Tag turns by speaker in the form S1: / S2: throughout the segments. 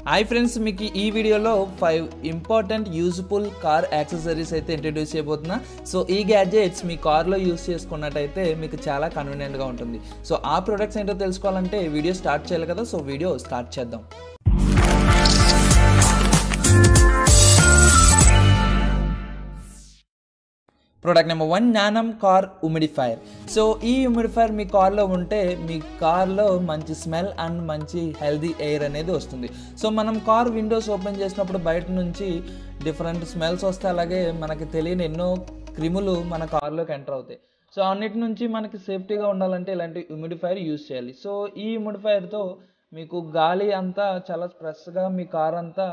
S1: Hi friends, మీకు ఈ వీడియోలో 5 ఇంపార్టెంట్ యూజ్ఫుల్ కార్ యాక్సెసరీస్ అయితే ఇంట్రడ్యూస్ చేయబోతున్నా. సో ఈ గ్యాడ్జెట్స్ మీ కార్లో యూజ్ చేసుకున్నట్టయితే మీకు చాలా కన్వీనియంట్గా ఉంటుంది. సో ఆ ప్రొడక్ట్స్ ఏంటో తెలుసుకోవాలంటే వీడియో స్టార్ట్ చేయాలి కదా. సో వీడియో స్టార్ట్ చేద్దాం. ప్రోడక్ట్ నెంబర్ 1, నానమ్ కార్ హ్యూమిడిఫైయర్. సో ఈ హ్యూమిడిఫైయర్ మీ కార్లో ఉంటే మీ కార్లో మంచి స్మెల్ అండ్ మంచి హెల్దీ ఎయిర్ అనేది వస్తుంది. సో మనం కార్ విండోస్ ఓపెన్ చేసినప్పుడు బయట నుంచి డిఫరెంట్ స్మెల్స్ వస్తాయి, అలాగే మనకి తెలియని ఎన్నో క్రిములు మన కార్లోకి ఎంటర్ అవుతాయి. సో అన్నిటి నుంచి మనకి సేఫ్టీగా ఉండాలంటే ఇలాంటి హ్యూమిడిఫైయర్ యూజ్ చేయాలి. సో ఈ హ్యూమిడిఫైయర్తో మీకు గాలి అంతా చాలా ఫ్రెష్గా, మీ కార్ అంతా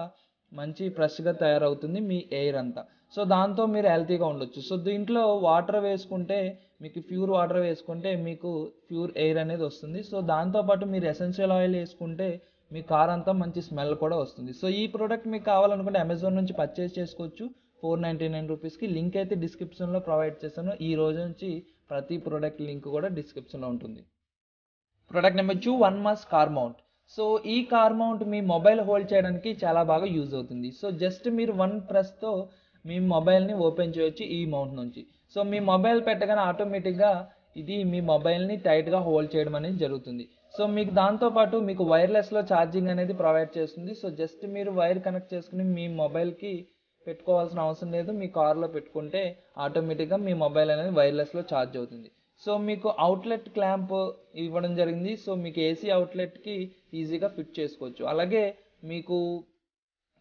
S1: మంచి ఫ్రెష్గా తయారవుతుంది, మీ ఎయిర్ అంతా. సో దాంతో మీరు హెల్తీగా ఉండొచ్చు. సో దీంట్లో వాటర్ వేసుకుంటే, మీకు ప్యూర్ వాటర్ వేసుకుంటే మీకు ప్యూర్ ఎయిర్ అనేది వస్తుంది. సో దాంతోపాటు మీరు ఎసెన్షియల్ ఆయిల్ వేసుకుంటే మీ కార్ అంతా మంచి స్మెల్ కూడా వస్తుంది. సో ఈ ప్రోడక్ట్ మీకు కావాలనుకుంటే అమెజాన్ నుంచి పర్చేస్ చేసుకోవచ్చు 499 రూపీస్కి. లింక్ అయితే డిస్క్రిప్షన్లో ప్రొవైడ్ చేశాను. ఈ రోజు నుంచి ప్రతి ప్రోడక్ట్ లింక్ కూడా డిస్క్రిప్షన్లో ఉంటుంది. Product number 2, one mass car mount. So ఈ కార్ మౌంట్ మీ మొబైల్ హోల్డ్ చేయడానికి చాలా బాగా యూజ్ అవుతుంది. సో జస్ట్ మీరు వన్ ప్రెస్తో మీ మొబైల్ని ఓపెన్ చేయొచ్చు ఈ మౌంట్ నుంచి. సో మీ మొబైల్ పెట్టగానే ఆటోమేటిక్గా ఇది మీ మొబైల్ని టైట్గా హోల్డ్ చేయడం అనేది జరుగుతుంది. సో మీకు దాంతోపాటు మీకు వైర్లెస్లో ఛార్జింగ్ అనేది ప్రొవైడ్ చేస్తుంది. సో జస్ట్ మీరు వైర్ కనెక్ట్ చేసుకుని మీ మొబైల్కి పెట్టుకోవాల్సిన అవసరం లేదు. మీ కార్లో పెట్టుకుంటే ఆటోమేటిక్గా మీ మొబైల్ అనేది వైర్లెస్లో ఛార్జ్ అవుతుంది. సో మీకు అవుట్లెట్ క్లాంప్ ఇవ్వడం జరిగింది. సో మీకు ఏసీ అవుట్లెట్కి ఈజీగా ఫిట్ చేసుకోవచ్చు. అలాగే మీకు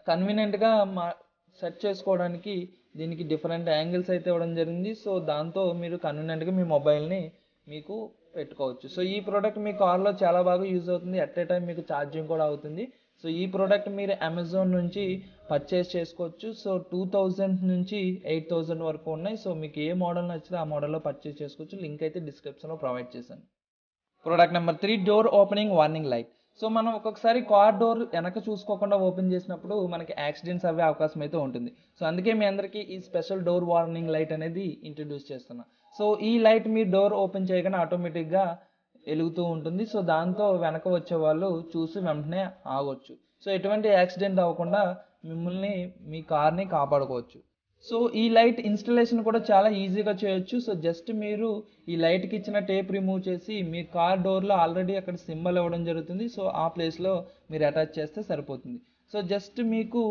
S1: కన్వీనియంట్గా సెట్ చేసుకోవడానికి దీనికి డిఫరెంట్ యాంగిల్స్ అయితే ఇవ్వడం జరిగింది. సో దాంతో మీరు కన్వీనియంట్గా మీ మొబైల్ని మీకు పెట్టుకోవచ్చు. సో ఈ ప్రోడక్ట్ మీ కార్లో చాలా బాగా యూజ్ అవుతుంది. ఎట్ ఏ టైం మీకు ఛార్జింగ్ కూడా అవుతుంది. సో ఈ ప్రోడక్ట్ మీరు అమెజాన్ నుంచి పర్చేస్ చేసుకోవచ్చు. సో 2000 నుంచి 8000 వరకు ఉన్నాయి. సో మీకు ఏ మోడల్ నచ్చితే ఆ మోడల్లో పర్చేస్ చేసుకోవచ్చు. లింక్ అయితే డిస్క్రిప్షన్లో ప్రొవైడ్ చేశాను. Product number 3, door opening warning light. So మనం ఒక్కొక్కసారి కార్ డోర్ వెనక చూసుకోకుండా ఓపెన్ చేసినప్పుడు మనకి యాక్సిడెంట్స్ అవ్వే అవకాశం అయితే ఉంటుంది. సో అందుకే మీ అందరికీ ఈ స్పెషల్ డోర్ వార్నింగ్ లైట్ అనేది ఇంట్రడ్యూస్ చేస్తున్నా. సో ఈ లైట్ మీ డోర్ ఓపెన్ చేయగానే ఆటోమేటిక్గా వెలుగుతూ ఉంటుంది. సో దాంతో వెనక వచ్చే వాళ్ళు చూసి వెంటనే ఆగొచ్చు. సో ఎటువంటి యాక్సిడెంట్ అవ్వకుండా మిమ్మల్ని, మీ కార్ని కాపాడుకోవచ్చు. సో ఈ లైట్ ఇన్స్టలేషన్ కూడా చాలా ఈజీగా చేయొచ్చు. సో జస్ట్ మీరు ఈ లైట్కి ఇచ్చిన టేప్ రిమూవ్ చేసి మీ కార్ డోర్లో ఆల్రెడీ అక్కడ సింబల్ ఇవ్వడం జరుగుతుంది. సో ఆ ప్లేస్లో మీరు అటాచ్ చేస్తే సరిపోతుంది. సో జస్ట్ మీకు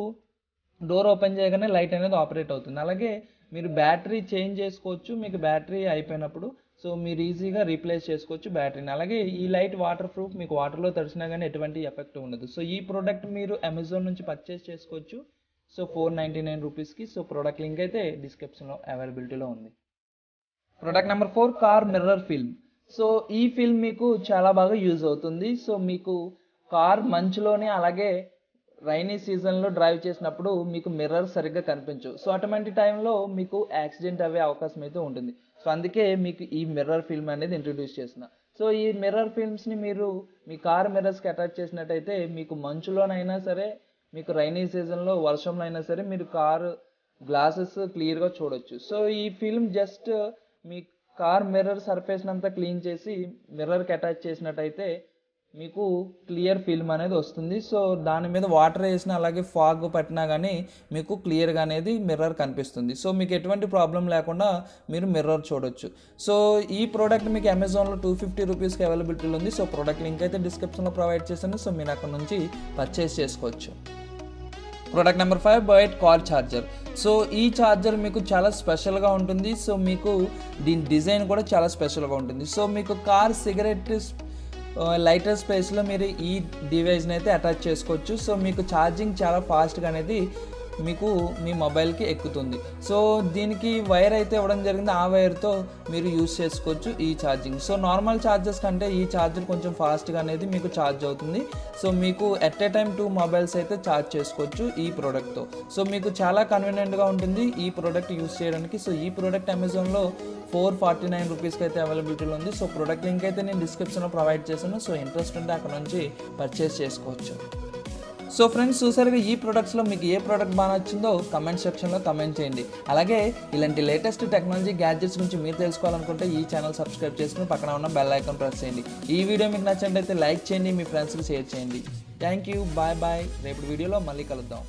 S1: డోర్ ఓపెన్ చేయగానే లైట్ అనేది ఆపరేట్ అవుతుంది. అలాగే మీరు బ్యాటరీ చేంజ్ చేసుకోవచ్చు. మీకు బ్యాటరీ అయిపోయినప్పుడు సో మీరు ఈజీగా రీప్లేస్ చేసుకోవచ్చు బ్యాటరీని. అలాగే ఈ లైట్ వాటర్ ప్రూఫ్, మీకు వాటర్లో తడిసినా కానీ ఎటువంటి ఎఫెక్ట్ ఉండదు. సో ఈ ప్రోడక్ట్ మీరు అమెజాన్ నుంచి పర్చేస్ చేసుకోవచ్చు. సో 499 రూపీస్కి. సో ప్రోడక్ట్ లింక్ అయితే డిస్క్రిప్షన్లో అవైలబిలిటీలో ఉంది. Product number 4, car mirror film. So ఈ ఫిల్మ్ మీకు చాలా బాగా యూజ్ అవుతుంది. సో మీకు కార్ మంచులోని అలాగే రైనీ సీజన్లో డ్రైవ్ చేసినప్పుడు మీకు మిర్రర్ సరిగ్గా కనిపించవు. సో అటువంటి టైంలో మీకు యాక్సిడెంట్ అయ్యే అవకాశం అయితే ఉంటుంది. సో అందుకే మీకు ఈ మిర్రర్ ఫిల్మ్ అనేది ఇంట్రడ్యూస్ చేసిన. సో ఈ మిర్రర్ ఫిల్మ్స్ని మీరు మీ కార్ మిర్రర్స్కి అటాచ్ చేసినట్టయితే మీకు మంచులోనైనా సరే, మీకు రైనీ సీజన్లో వర్షంలో అయినా సరే మీరు కార్ గ్లాసెస్ క్లియర్గా చూడొచ్చు. సో ఈ ఫిల్మ్ జస్ట్ మీ కార్ మిర్రర్ సర్ఫేస్ అంతా క్లీన్ చేసి మిర్రర్కి అటాచ్ చేసినట్టయితే మీకు క్లియర్ ఫిల్మ్ అనేది వస్తుంది. సో దాని మీద వాటర్ వేసినా అలాగే ఫాగ్ పట్టినా కానీ మీకు క్లియర్గా అనేది మిర్రర్ కనిపిస్తుంది. సో మీకు ఎటువంటి ప్రాబ్లం లేకుండా మీరు మిర్రర్ చూడొచ్చు. సో ఈ ప్రోడక్ట్ మీకు అమెజాన్లో 250 రూపీస్కి అవైలబిలిటీలో ఉంది. సో ప్రోడక్ట్ లింక్ అయితే డిస్క్రిప్షన్లో ప్రొవైడ్ చేశాను. సో మీరు అక్కడ నుంచి పర్చేస్ చేసుకోవచ్చు. ప్రోడక్ట్ నెంబర్ 5, బయట్ కార్ ఛార్జర్. సో ఈ ఛార్జర్ మీకు చాలా స్పెషల్గా ఉంటుంది. సో మీకు దీని డిజైన్ కూడా చాలా స్పెషల్గా ఉంటుంది. సో మీకు కార్ సిగరెట్ లైటర్ స్పేస్లో మీరు ఈ డివైస్ని అయితే అటాచ్ చేసుకోవచ్చు. సో మీకు ఛార్జింగ్ చాలా ఫాస్ట్గా అనేది మీకు మీ మొబైల్కి ఎక్కుతుంది. సో దీనికి వైర్ అయితే ఇవ్వడం జరిగింది. ఆ వైర్తో మీరు యూజ్ చేసుకోవచ్చు ఈ ఛార్జింగ్. సో నార్మల్ ఛార్జర్స్ కంటే ఈ ఛార్జర్ కొంచెం ఫాస్ట్గా అనేది మీకు ఛార్జ్ అవుతుంది. సో మీకు ఎట్ ఏ టైం 2 మొబైల్స్ అయితే ఛార్జ్ చేసుకోవచ్చు ఈ ప్రోడక్ట్తో. సో మీకు చాలా కన్వీనియంట్గా ఉంటుంది ఈ ప్రోడక్ట్ యూజ్ చేయడానికి. సో ఈ ప్రోడక్ట్ అమెజాన్లో 449 రూపీస్కి అయితే అవైలబిలిటీలో ఉంది. సో ప్రోడక్ట్ లింక్ అయితే నేను డిస్క్రిప్షన్లో ప్రొవైడ్ చేశాను. సో ఇంట్రెస్ట్ ఉంటే అక్కడ నుంచి పర్చేస్ చేసుకోవచ్చు. సో ఫ్రెండ్స్, చూసారుగా ఈ ప్రొడక్ట్స్లో మీకు ఏ ప్రోడక్ట్ బాగా నచ్చిందో కమెంట్ సెక్షన్లో కమెంట్ చేయండి. అలాగే ఇలాంటి లేటెస్ట్ టెక్నాలజీ గ్యాడ్జెట్స్ గురించి మీరు తెలుసుకోవాలనుకుంటే ఈ ఛానల్ సబ్స్క్రైబ్ చేసుకుని పక్కన ఉన్న బెల్ ఐకాన్ ప్రెస్ చేయండి. ఈ వీడియో మీకు నచ్చినట్లయితే లైక్ చేయండి, మీ ఫ్రెండ్స్కి షేర్ చేయండి. Thank you, bye bye. రేపు వీడియోలో మళ్ళీ కలుద్దాం.